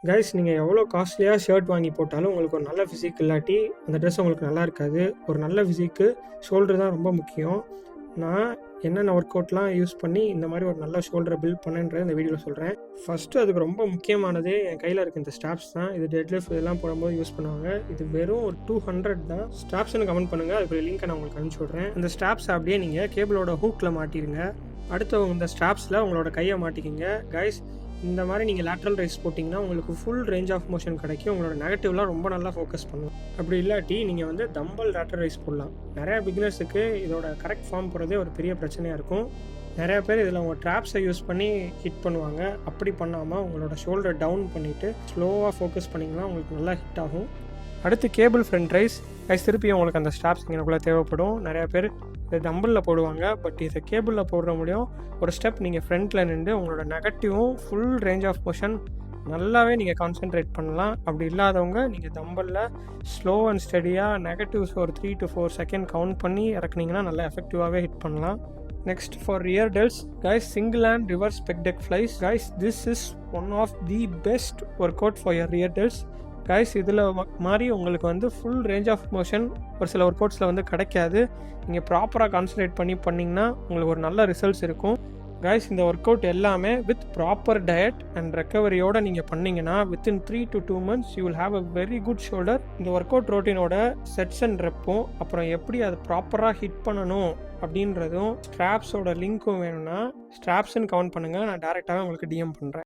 Guys நீங்கள் எவ்வளோ காஸ்ட்லியாக ஷர்ட் வாங்கி போட்டாலும் உங்களுக்கு ஒரு நல்ல ஃபிசிக் இல்லாட்டி அந்த ட்ரெஸ் உங்களுக்கு நல்லா இருக்காது. ஒரு நல்ல ஃபிசிக்கு ஷோல்டர் தான் ரொம்ப முக்கியம். நான் என்னென்ன ஒர்க் அவுட்லாம் யூஸ் பண்ணி இந்த மாதிரி ஒரு நல்ல ஷோல்டரை பில்ட் பண்ணேன்ற இந்த வீடியோவில் சொல்கிறேன். ஃபஸ்ட்டு அதுக்கு ரொம்ப முக்கியமானது என் கையில் இருக்க இந்த ஸ்டாப்ஸ் தான். இது டெட்லிஃப்ட் இதெல்லாம் போடும்போது யூஸ் பண்ணுவாங்க. இது வெறும் ஒரு 200 தான். ஸ்டாப்ஸ்னு கமெண்ட் பண்ணுங்கள், அதுக்கு லிங்க்கை நான் உங்களுக்கு அனுப்பிச்சி விட்றேன். இந்த ஸ்டாப்ஸ் அப்படியே நீங்கள் கேபிளோட ஹூக்கில் மாட்டிடுங்க. அடுத்து இந்த ஸ்டாப்ஸில் உங்களோட கையை மாட்டிக்கிங்க. கைஸ் இந்த மாதிரி நீங்கள் லேட்ரல் ரைஸ் போட்டிங்கன்னா உங்களுக்கு ஃபுல் ரேஞ்ச் ஆஃப் மோஷன் கிடைக்கும். உங்களோட நெகட்டிவ்லாம் ரொம்ப நல்லா ஃபோக்கஸ் பண்ணும். அப்படி இல்லாட்டி நீங்கள் டம்பல் லேட்ரல் ரைஸ் போடலாம். நிறையா பிகினர்ஸுக்கு இதோட கரெக்ட் ஃபார்ம் போடுறதே ஒரு பெரிய பிரச்சனையாக இருக்கும். நிறையா பேர் இதில் உங்கள் ட்ராப்ஸை யூஸ் பண்ணி ஹிட் பண்ணுவாங்க. அப்படி பண்ணாமல் உங்களோட ஷோல்டர் டவுன் பண்ணிவிட்டு ஸ்லோவாக ஃபோக்கஸ் பண்ணிங்கன்னா உங்களுக்கு நல்லா ஹிட் ஆகும். அடுத்து கேபிள் ஃப்ரண்ட் ரைஸ். திருப்பி உங்களுக்கு அந்த ஸ்டாப்ஸ் இங்கேக்குள்ளே தேவைப்படும். நிறையா பேர் இது டம்பிளில் போடுவாங்க, பட் இதை கேபிளில் போடுற முடியும். ஒரு ஸ்டெப் நீங்கள் ஃப்ரண்ட்டில் நின்று உங்களோட நெகட்டிவும் ஃபுல் ரேஞ்ச் ஆஃப் மோஷன் நல்லாவே நீங்கள் கான்சென்ட்ரேட் பண்ணலாம். அப்படி இல்லாதவங்க நீங்கள் டம்பிளில் ஸ்லோ அண்ட் ஸ்டடியாக நெகட்டிவ்ஸ் ஒரு 3 to 4 செகண்ட் கவுண்ட் பண்ணி இறக்குனீங்கன்னா நல்லா எஃபெக்டிவாகவே ஹிட் பண்ணலாம். Next for rear delts single and reverse pec deck flies. This is one of the best workout for your rear delts. இதில் மாதிரி உங்களுக்கு ஃபுல் ரேஞ்ச் ஆஃப் மோஷன் ஒரு சில ஒர்க் அவுட்ஸில் கிடைக்காது. நீங்கள் ப்ராப்பராக கான்சன்ட்ரேட் பண்ணி பண்ணிங்கன்னா உங்களுக்கு ஒரு நல்ல ரிசல்ட்ஸ் இருக்கும். இந்த ஒர்க் அவுட் எல்லாமே வித் ப்ராப்பர் டயட் அண்ட் ரெக்கவரியோடு நீங்கள் பண்ணிங்கன்னா within 3 to 2 months you will have a very good shoulder. இந்த ஒர்க் அவுட் ரோட்டீனோட செட்ஸ் அண்ட் ரெப்பும் அப்புறம் எப்படி அதை ப்ராப்பராக ஹிட் பண்ணணும் அப்படின்றதும் ஸ்ட்ராப்ஸோட லிங்க்கும் வேணும்னா ஸ்ட்ராப்ஸ்ன்னு கவுண்ட் பண்ணுங்கள். நான் டேரெக்டாகவே உங்களுக்கு டிஎம் பண்ணுறேன்.